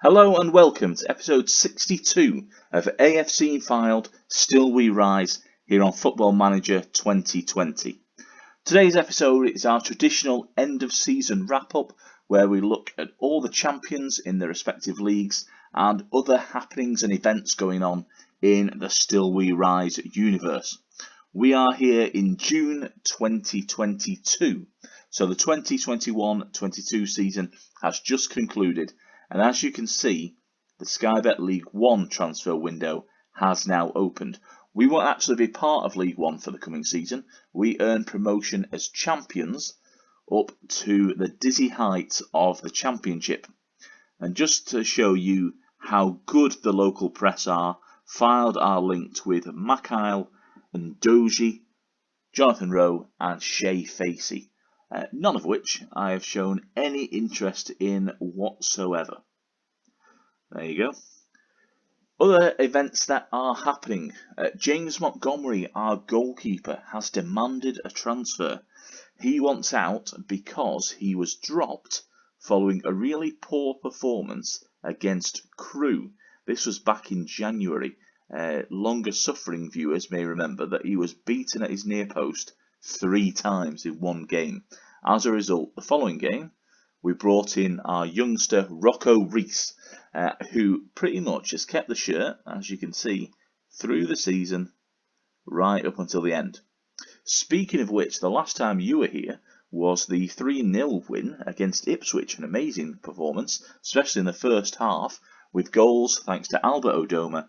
Hello and welcome to episode 62 of AFC FYLDE Still We Rise here on Football Manager 2020. Today's episode is our traditional end of season wrap up where we look at all the champions in their respective leagues and other happenings and events going on in the Still We Rise universe. We are here in June 2022, so the 2021-22 season has just concluded. And as you can see, the Sky Bet League One transfer window has now opened. We won't actually be part of League One for the coming season. We earn promotion as champions up to the dizzy heights of the Championship. And just to show you how good the local press are, FYLDE are linked with Makyle and Doji, Jonathan Rowe and Shay Facey. None of which I have shown any interest in whatsoever. There you go. Other events that are happening. James Montgomery, our goalkeeper, has demanded a transfer. He wants out because he was dropped following a really poor performance against Crewe. This was back in January. Longer suffering viewers may remember that he was beaten at his near post 3 times in one game. As a result, the following game, we brought in our youngster Rocco Reese, who pretty much has kept the shirt, as you can see, through the season, right up until the end. Speaking of which, the last time you were here was the 3-0 win against Ipswich, an amazing performance, especially in the first half, with goals thanks to Albert Odoma,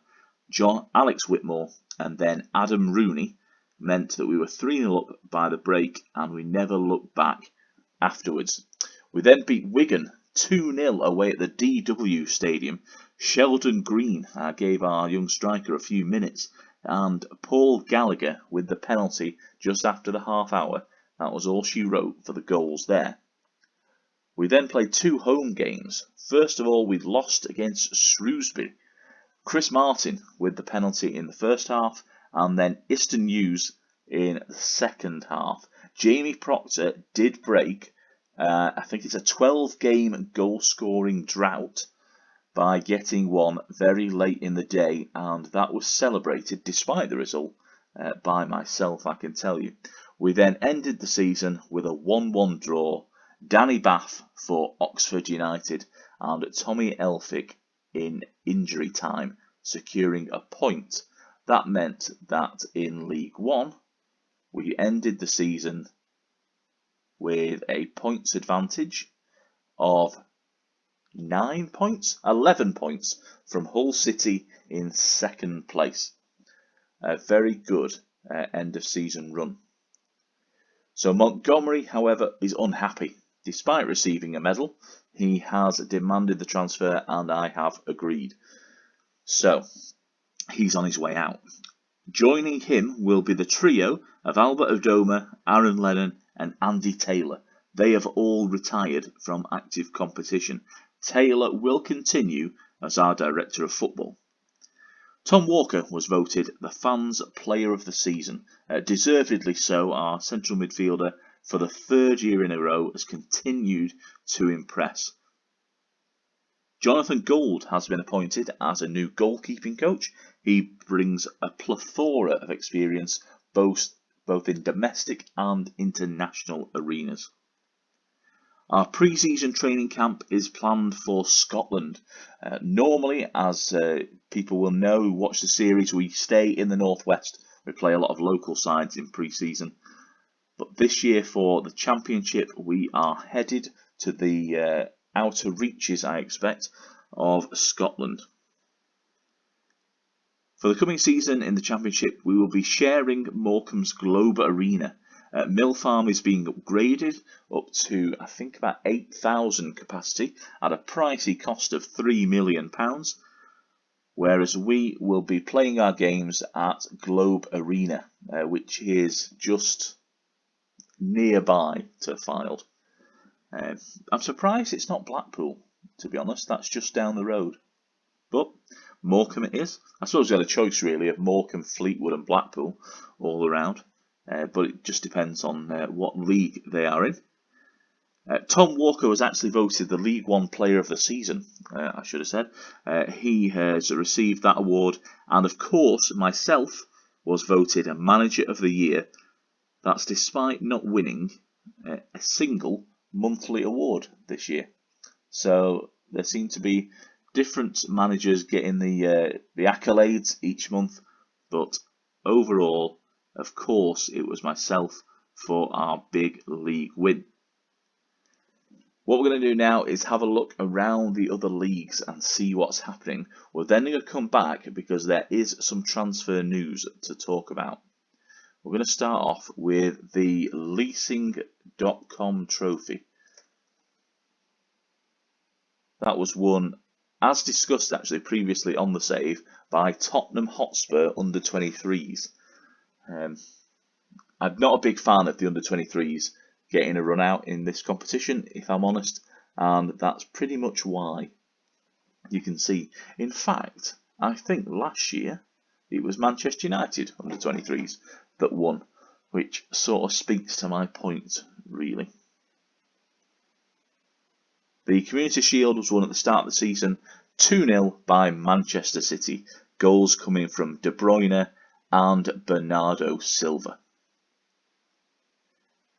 Alex Whitmore, and then Adam Rooney, meant that we were 3-0 up by the break and we never looked back afterwards. We then beat Wigan 2-0 away at the DW Stadium. Sheldon Green gave our young striker a few minutes and Paul Gallagher with the penalty just after the half hour. That was all she wrote for the goals there. We then played 2 home games. First of all, we lost against Shrewsbury. Chris Martin with the penalty in the first half, and then Easton Hughes in the second half. Jamie Proctor did break, I think it's a 12-game goal-scoring drought by getting one very late in the day, and that was celebrated, despite the result, by myself, I can tell you. We then ended the season with a 1-1 draw. Danny Bath for Oxford United and Tommy Elphick in injury time, securing a point. That meant that in League One, we ended the season with a points advantage of 11 points from Hull City in second place. A very good end of season run. So Montgomery, however, is unhappy. Despite receiving a medal, he has demanded the transfer and I have agreed. So he's on his way out. Joining him will be the trio of Albert Odoma, Aaron Lennon and Andy Taylor. They have all retired from active competition. Taylor will continue as our Director of Football. Tom Walker was voted the Fans Player of the Season. Deservedly so, our central midfielder for the 3rd year in a row has continued to impress. Jonathan Gould has been appointed as a new goalkeeping coach. He brings a plethora of experience both in domestic and international arenas. Our pre-season training camp is planned for Scotland. Normally, as people will know who watch the series, we stay in the northwest. We play a lot of local sides in pre-season. But this year for the Championship, we are headed to the outer reaches, I expect, of Scotland. For the coming season in the Championship, we will be sharing Morecambe's Globe Arena. Mill Farm is being upgraded up to, I think, about 8,000 capacity at a pricey cost of £3 million, whereas we will be playing our games at Globe Arena, which is just nearby to FYLDE. I'm surprised it's not Blackpool, to be honest. That's just down the road. But Morecambe it is. I suppose we had a choice really of Morecambe, Fleetwood and Blackpool all around. But it just depends on what league they are in. Tom Walker was actually voted the League One Player of the Season, I should have said. He has received that award, and of course myself was voted a Manager of the Year. That's despite not winning a single monthly award this year. So there seem to be different managers getting the accolades each month, but overall, of course, it was myself for our big league win. What we're going to do now is have a look around the other leagues and see what's happening. We're then going to come back because there is some transfer news to talk about. We're going to start off with the leasing.com trophy. That was won, as discussed actually previously on the save, by Tottenham Hotspur under 23s. I'm not a big fan of the under 23s getting a run out in this competition, if I'm honest, and that's pretty much why. You can see, in fact, I think last year it was Manchester United under 23s that won, which sort of speaks to my point, really. The Community Shield was won at the start of the season 2-0 by Manchester City, goals coming from De Bruyne and Bernardo Silva.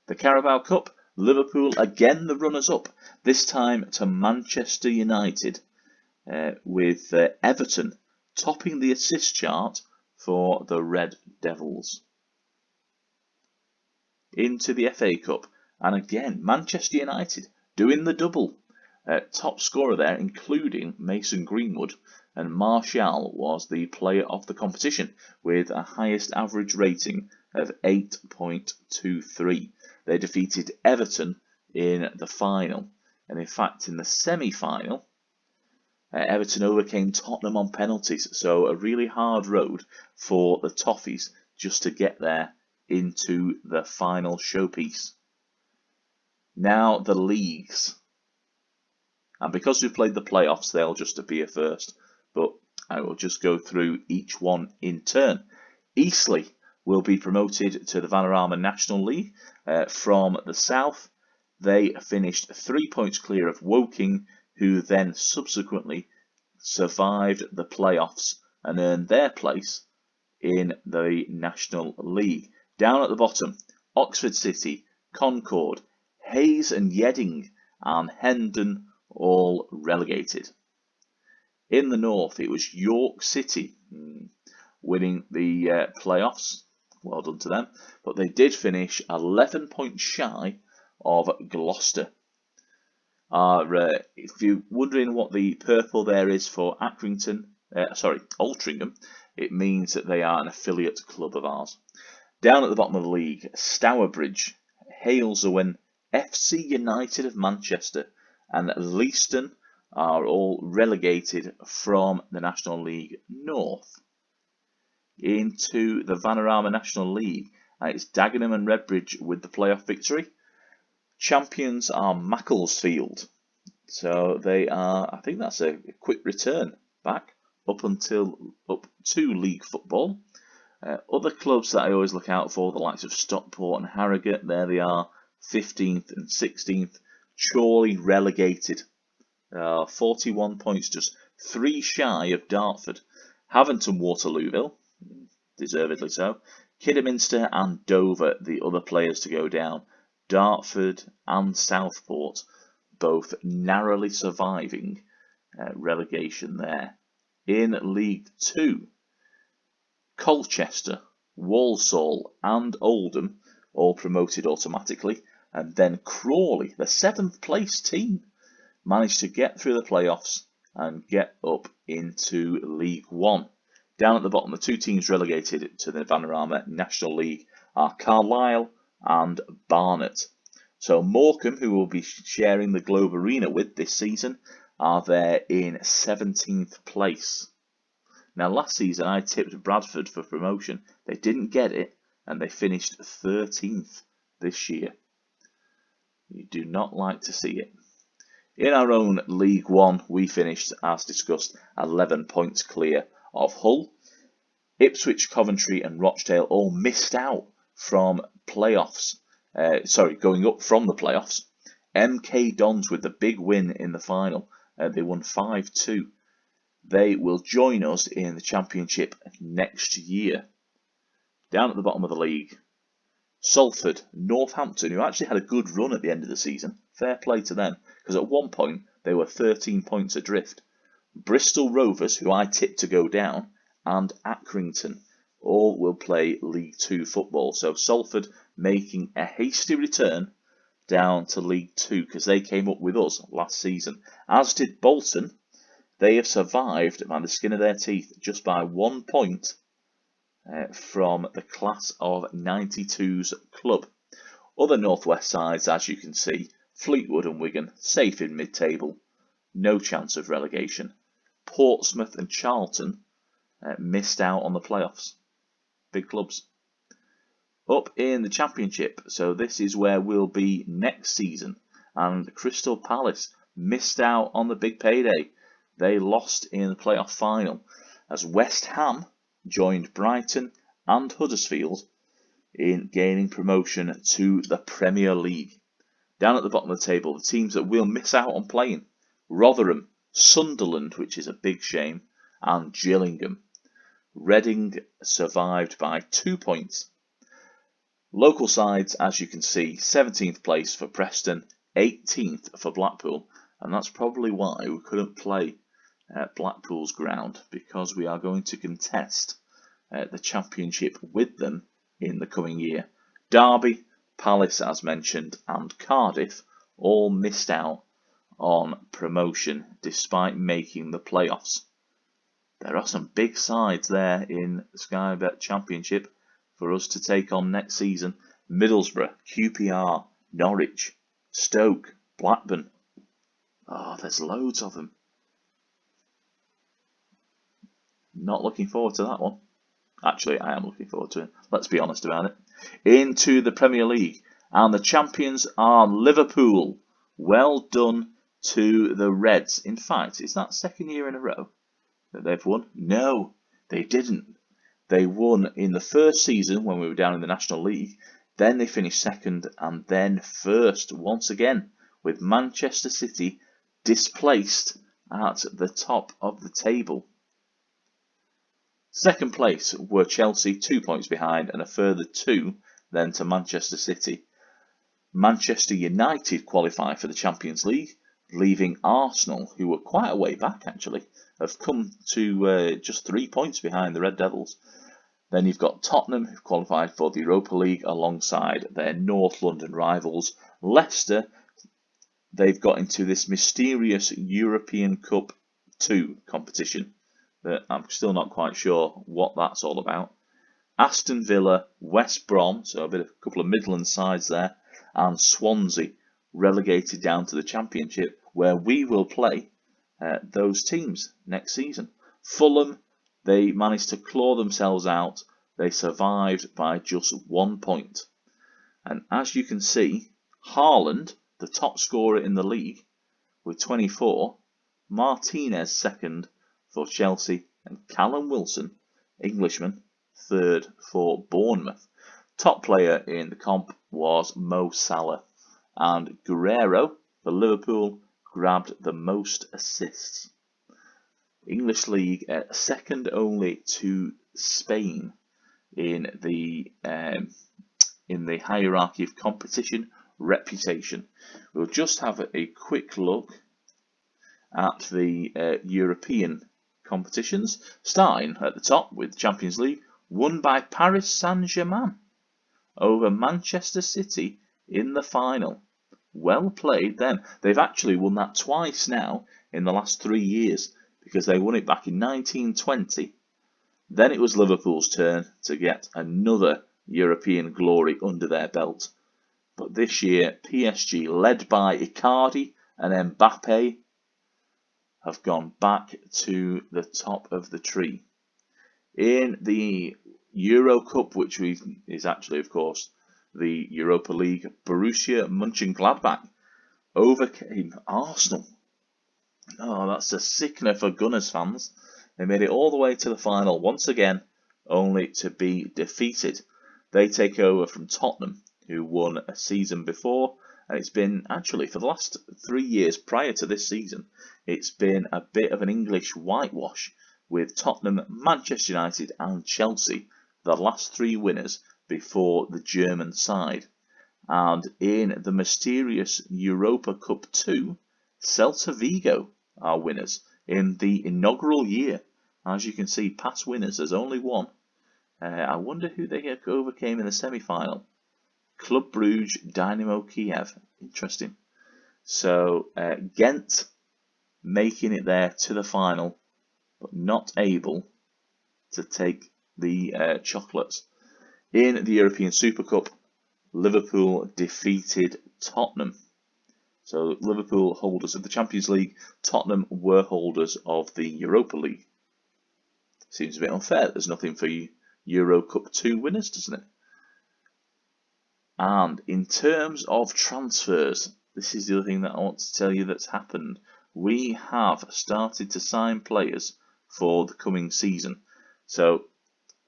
The Carabao Cup, Liverpool again the runners-up, this time to Manchester United, with Everton topping the assist chart for the Red Devils. Into the FA Cup, and again Manchester United doing the double. Top scorer there, including Mason Greenwood, and Martial was the player of the competition with a highest average rating of 8.23. They defeated Everton in the final, and in fact in the semi-final, Everton overcame Tottenham on penalties, so a really hard road for the Toffees just to get there into the final showpiece. Now the leagues. And because we've played the playoffs, they'll just appear first. But I will just go through each one in turn. Eastleigh will be promoted to the Vanarama National League from the south. They finished 3 points clear of Woking, who then subsequently survived the playoffs and earned their place in the National League. Down at the bottom, Oxford City, Concord, Hayes and Yedding and Hendon all relegated. In the north, it was York City winning the playoffs. Well done to them. But they did finish 11 points shy of Gloucester. If you're wondering what the purple there is for Altrincham, it means that they are an affiliate club of ours. Down at the bottom of the league, Stourbridge, Halesowen, FC United of Manchester and Leiston are all relegated from the National League North. Into the Vanarama National League, it's Dagenham and Redbridge with the playoff victory. Champions are Macclesfield, so they are, I think that's a quick return back up to league football. Other clubs that I always look out for, the likes of Stockport and Harrogate, there they are, 15th and 16th. Chorley relegated, 41 points, just 3 shy of Dartford. Havant Waterlooville, deservedly so. Kidderminster and Dover, the other players to go down. Dartford and Southport, both narrowly surviving relegation there. In League 2, Colchester, Walsall and Oldham all promoted automatically. And then Crawley, the 7th place team, managed to get through the playoffs and get up into League 1. Down at the bottom, the 2 teams relegated to the Vanarama National League are Carlisle and Barnet. So Morecambe, who will be sharing the Globe Arena with this season, are there in 17th place. Now last season I tipped Bradford for promotion. They didn't get it and they finished 13th this year. You do not like to see it. In our own League 1, we finished, as discussed, 11 points clear of Hull. Ipswich, Coventry and Rochdale all missed out from playoffs. Going up from the playoffs. MK Dons with the big win in the final. They won 5-2. They will join us in the Championship next year. Down at the bottom of the league, Salford, Northampton, who actually had a good run at the end of the season. Fair play to them, because at one point they were 13 points adrift. Bristol Rovers, who I tipped to go down, and Accrington all will play League 2 football. So Salford making a hasty return down to League 2 because they came up with us last season. As did Bolton. They have survived by the skin of their teeth just by 1 point from the class of 92's club. Other Northwest sides, as you can see, Fleetwood and Wigan, safe in mid-table, no chance of relegation. Portsmouth and Charlton missed out on the playoffs. Big clubs. Up in the Championship, so this is where we'll be next season, and Crystal Palace missed out on the big payday. They lost in the playoff final as West Ham joined Brighton and Huddersfield in gaining promotion to the Premier League. Down at the bottom of the table, the teams that will miss out on playing: Rotherham, Sunderland, which is a big shame, and Gillingham. Reading survived by 2 points. Local sides, as you can see, 17th place for Preston, 18th for Blackpool, and that's probably why we couldn't play at Blackpool's ground, because we are going to contest the Championship with them in the coming year. Derby, Palace, as mentioned, and Cardiff all missed out on promotion despite making the playoffs. There are some big sides there in the Sky Bet Championship for us to take on next season. Middlesbrough, QPR, Norwich, Stoke, Blackburn. Oh, there's loads of them. Not looking forward to that one. Actually, I am looking forward to it. Let's be honest about it. Into the Premier League. And the champions are Liverpool. Well done to the Reds. In fact, is that second year in a row that they've won? No, they didn't. They won in the first season when we were down in the National League. Then they finished second and then first once again, with Manchester City displaced at the top of the table. Second place were Chelsea, 2 points behind, and a further 2 then to Manchester City. Manchester United qualify for the Champions League, leaving Arsenal, who were quite a way back actually, have come to just 3 points behind the Red Devils. Then you've got Tottenham, who've qualified for the Europa League alongside their North London rivals. Leicester, they've got into this mysterious European Cup 2 competition that I'm still not quite sure what that's all about. Aston Villa, West Brom, so a couple of Midland sides there, and Swansea relegated down to the Championship, where we will play those teams next season. Fulham, they managed to claw themselves out. They survived by just 1 point. And as you can see, Haaland, the top scorer in the league, with 24, Martinez second for Chelsea, and Callum Wilson, Englishman, third for Bournemouth. Top player in the comp was Mo Salah, and Guerrero for Liverpool grabbed the most assists. English League second only to Spain in the hierarchy of competition reputation. We'll just have a quick look at the European competitions, starting at the top with Champions League, won by Paris Saint-Germain over Manchester City in the final. Well played them. They've actually won that twice now in the last 3 years, because they won it back in 1920. Then it was Liverpool's turn to get another European glory under their belt. But this year, PSG, led by Icardi and Mbappe, have gone back to the top of the tree. In the Euro Cup, which is actually, of course, the Europa League, Borussia Mönchengladbach overcame Arsenal. Oh, that's a sickener for Gunners fans. They made it all the way to the final once again, only to be defeated. They take over from Tottenham, who won a season before, And it's been, actually, for the last 3 years prior to this season, it's been a bit of an English whitewash, with Tottenham, Manchester United and Chelsea, the last 3 winners before the German side. And in the mysterious Europa Cup 2, Celta Vigo are winners in the inaugural year. As you can see, past winners, there's only one. I wonder who they overcame in the semi-final. Club Brugge, Dynamo Kiev. Interesting. So Ghent making it there to the final, but not able to take the chocolates. In the European Super Cup, Liverpool defeated Tottenham. So Liverpool holders of the Champions League, Tottenham were holders of the Europa League. Seems a bit unfair. There's nothing for Euro Cup 2 winners, doesn't it? And in terms of transfers, this is the other thing that I want to tell you that's happened. We have started to sign players for the coming season. So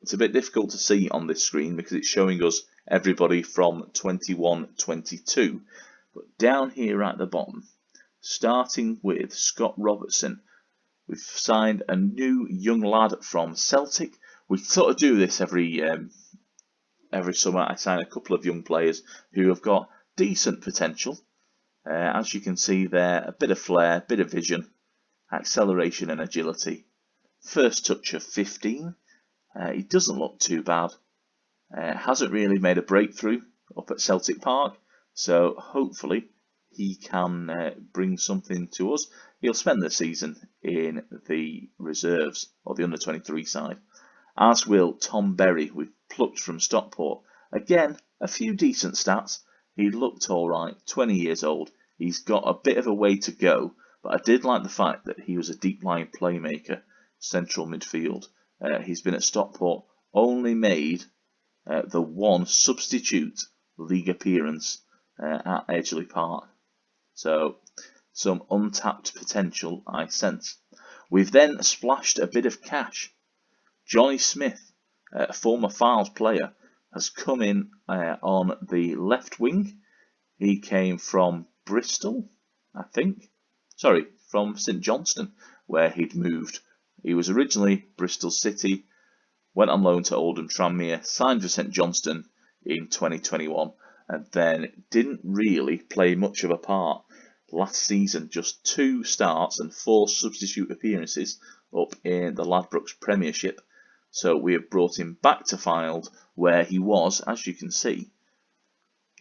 it's a bit difficult to see on this screen because it's showing us everybody from 21-22. But down here at the bottom, starting with Scott Robertson, we've signed a new young lad from Celtic. We sort of do this every summer. I sign a couple of young players who have got decent potential. As you can see there, a bit of flair, bit of vision, acceleration and agility. First touch of 15. He doesn't look too bad. Hasn't really made a breakthrough up at Celtic Park, so hopefully he can bring something to us. He'll spend the season in the reserves, or the under-23 side. As will Tom Berry, we've plucked from Stockport. Again, a few decent stats. He looked alright, 20 years old. He's got a bit of a way to go, but I did like the fact that he was a deep-lying playmaker, central midfield. He's been at Stockport, only made the one substitute league appearance at Edgeley Park. So, some untapped potential, I sense. We've then splashed a bit of cash. Johnny Smith, a former Files player, has come in on the left wing. He came from Bristol, I think. Sorry, from St Johnstone, where he'd moved. He was originally Bristol City, went on loan to Oldham Tranmere, signed for St Johnstone in 2021, and then didn't really play much of a part. Last season, just 2 starts and 4 substitute appearances up in the Ladbrokes Premiership. So we have brought him back to FYLDE, where he was, as you can see,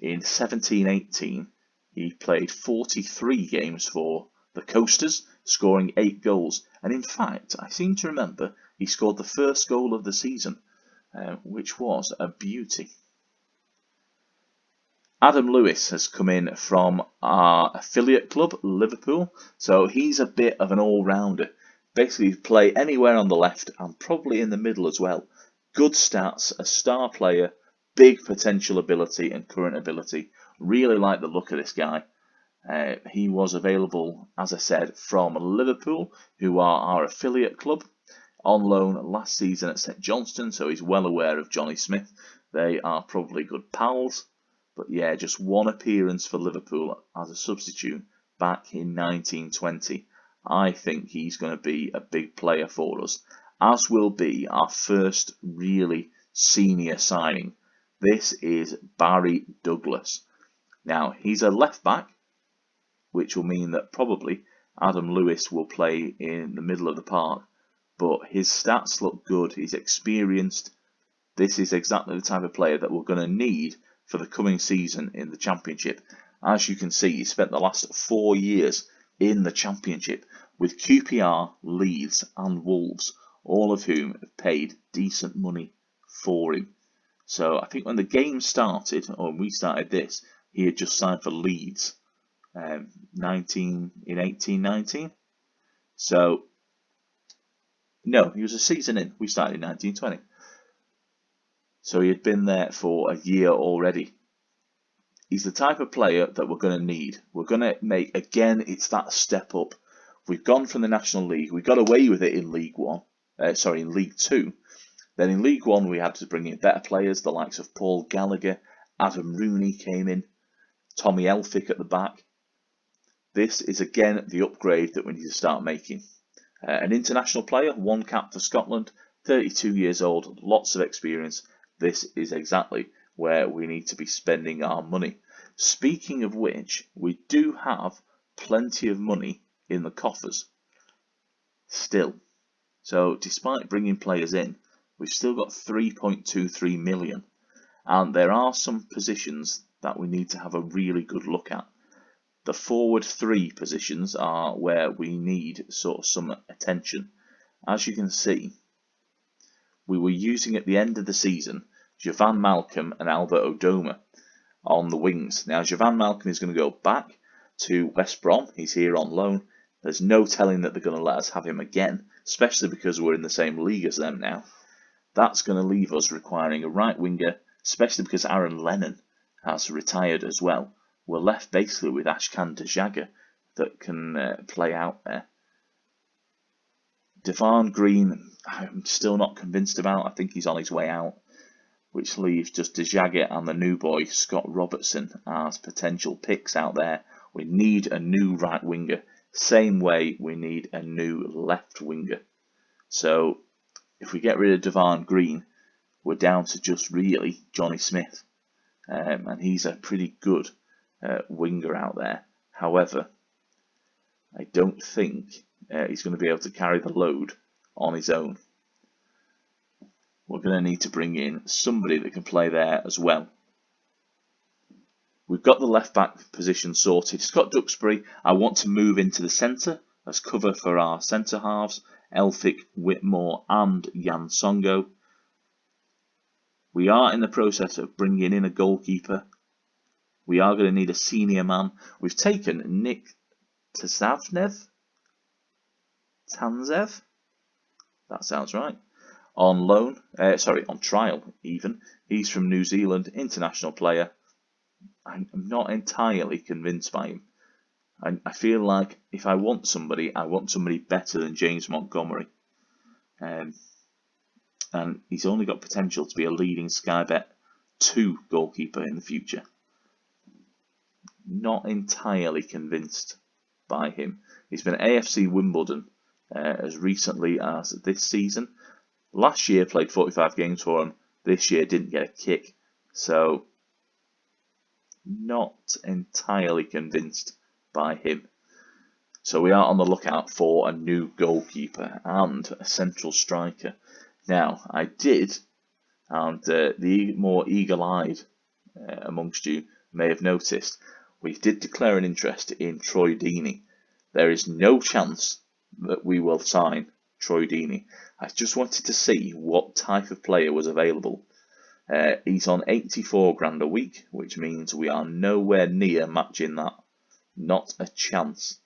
in 17-18. He played 43 games for the Coasters, scoring 8 goals. And in fact, I seem to remember he scored the first goal of the season, which was a beauty. Adam Lewis has come in from our affiliate club, Liverpool. So he's a bit of an all-rounder. Basically, play anywhere on the left and probably in the middle as well. Good stats, a star player, big potential ability and current ability. Really like the look of this guy. He was available, as I said, from Liverpool, who are our affiliate club, on loan last season at St Johnstone, so he's well aware of Johnny Smith. They are probably good pals. But yeah, just 1 appearance for Liverpool as a substitute back in 1920. I think he's going to be a big player for us, as will be our first really senior signing. This is Barry Douglas. Now, he's a left back, which will mean that probably Adam Lewis will play in the middle of the park, but his stats look good, he's experienced. This is exactly the type of player that we're going to need for the coming season in the Championship. As you can see, he spent the last 4 years in the Championship with QPR, Leeds and Wolves, all of whom have paid decent money for him. So I think when the game started, or when we started this, he had just signed for Leeds in 18-19. So, no, he was a season in. We started in 1920. So he had been there for a year already. He's the type of player that we're going to need. We're going to make, again, it's that step up. We've gone from the National League. We got away with it in League 2. Then in League 1, we had to bring in better players. The likes of Paul Gallagher, Adam Rooney came in. Tommy Elphick at the back. This is again the upgrade that we need to start making. An international player, 1 cap for Scotland, 32 years old, lots of experience. This is exactly where we need to be spending our money. Speaking of which, we do have plenty of money in the coffers still. So despite bringing players in, we've still got 3.23 million. And there are some positions that we need to have a really good look at. The forward 3 positions are where we need sort of some attention. As you can see, we were using at the end of the season Javan Malcolm and Albert Odoma on the wings. Now Javan Malcolm is going to go back to West Brom. He's here on loan. There's no telling that they're going to let us have him again, especially because we're in the same league as them now. That's going to leave us requiring a right winger, especially because Aaron Lennon has retired as well. We're left basically with Ashkan Dejaga that can play out there. Devon Green, I'm still not convinced about. I think he's on his way out, which leaves just Dejaga and the new boy, Scott Robertson, as potential picks out there. We need a new right winger, same way we need a new left winger. So if we get rid of Devon Green, we're down to just really Johnny Smith. And he's a pretty good winger out there. However, I don't think he's going to be able to carry the load on his own. We're going to need to bring in somebody that can play there as well. We've got the left back position sorted. Scott Duxbury, I want to move into the centre as cover for our centre halves, Elphick, Whitmore and Jan Songo. We are in the process of bringing in a goalkeeper. We are going to need a senior man. We've taken Nick Tanzev, that sounds right, on loan, on trial even. He's from New Zealand, international player. I'm not entirely convinced by him. I feel like if I want somebody better than James Montgomery. And he's only got potential to be a leading Sky Bet 2 goalkeeper in the future. Not entirely convinced by him. He's been at AFC Wimbledon as recently as this season. Last year played 45 games for him. This year didn't get a kick. So not entirely convinced by him. So we are on the lookout for a new goalkeeper and a central striker. Now I did, and the more eagle-eyed amongst you may have noticed, we did declare an interest in Troy Deeney. There is no chance that we will sign Troy Deeney. I just wanted to see what type of player was available. He's on 84 grand a week, which means we are nowhere near matching that. Not a chance.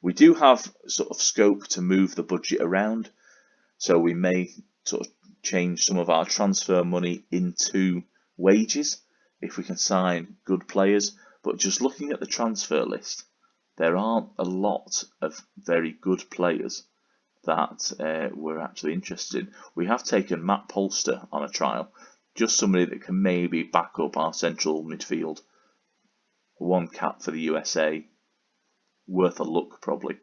We do have sort of scope to move the budget around, so we may sort of change some of our transfer money into wages if we can sign good players. But just looking at the transfer list, there aren't a lot of very good players that we're actually interested in. We have taken Matt Polster on a trial, just somebody that can maybe back up our central midfield. 1 cap for the USA, worth a look probably.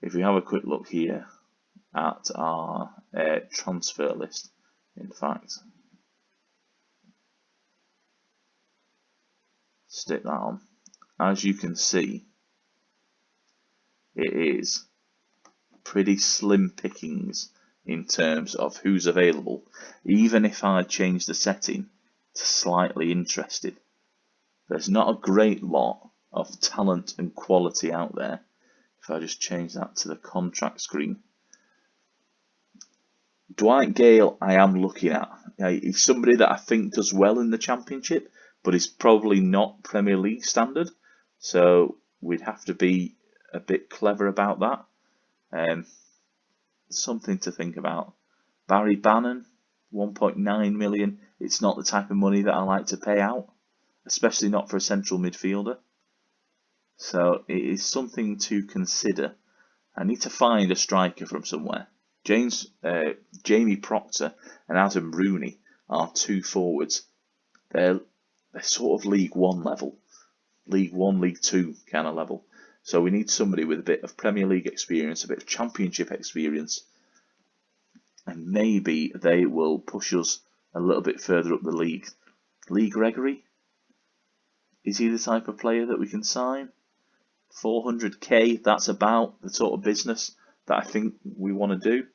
If we have a quick look here at our transfer list, in fact, stick that on. As you can see, it is pretty slim pickings in terms of who's available, even if I change the setting to slightly interested. There's not a great lot of talent and quality out there. If I just change that to the contract screen. Dwight Gale I am looking at. He's somebody that I think does well in the Championship, but he's probably not Premier League standard. So we'd have to be a bit clever about that. Something to think about. Barry Bannon, 1.9 million. It's not the type of money that I like to pay out, especially not for a central midfielder. So it is something to consider. I need to find a striker from somewhere. Jamie Proctor and Adam Rooney are 2 forwards. They're sort of League One level. League One, League Two kind of level. So we need somebody with a bit of Premier League experience, a bit of Championship experience, and maybe they will push us a little bit further up the league. Lee Gregory? Is he the type of player that we can sign? 400k, that's about the sort of business that I think we want to do.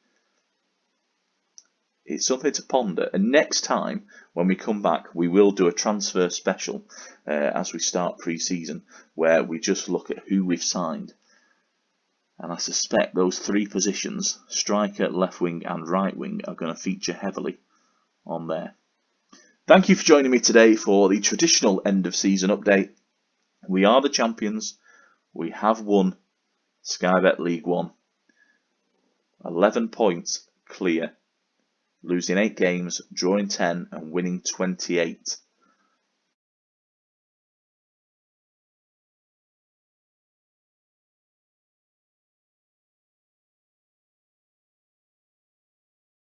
It's something to ponder, and next time when we come back we will do a transfer special as we start pre-season, where we just look at who we've signed, and I suspect those three positions, striker, left wing and right wing, are going to feature heavily on there. Thank you for joining me today for the traditional end of season update. We are the champions. We have won Sky Bet League One. 11 points clear. Losing 8 games, drawing 10 and winning 28.